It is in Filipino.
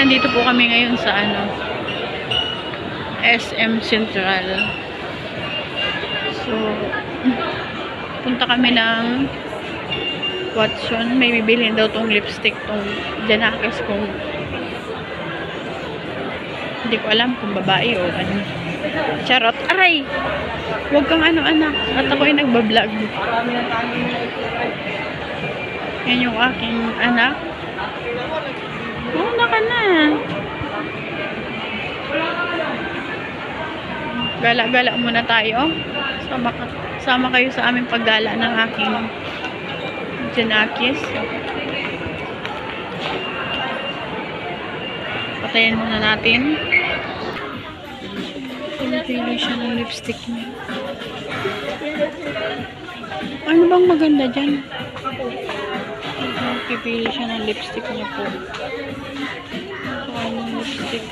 Nandito po kami ngayon sa SM Central. So, punta kami ng Watson. May bibilhin daw tong lipstick, tong Janakis, kung hindi ko alam kung babae o ano. Charot. Aray! Huwag kang anak. At ako'y nagbablog. Yan yung aking anak. Una ka na. Gala-gala muna tayo. Sama kayo sa aming paggala ng aking Janakis. Patayin muna natin. Pinipili siya ng lipstick niya. Ano bang maganda dyan? Pipili siya ng lipstick niya po. So, ano yung lipstick?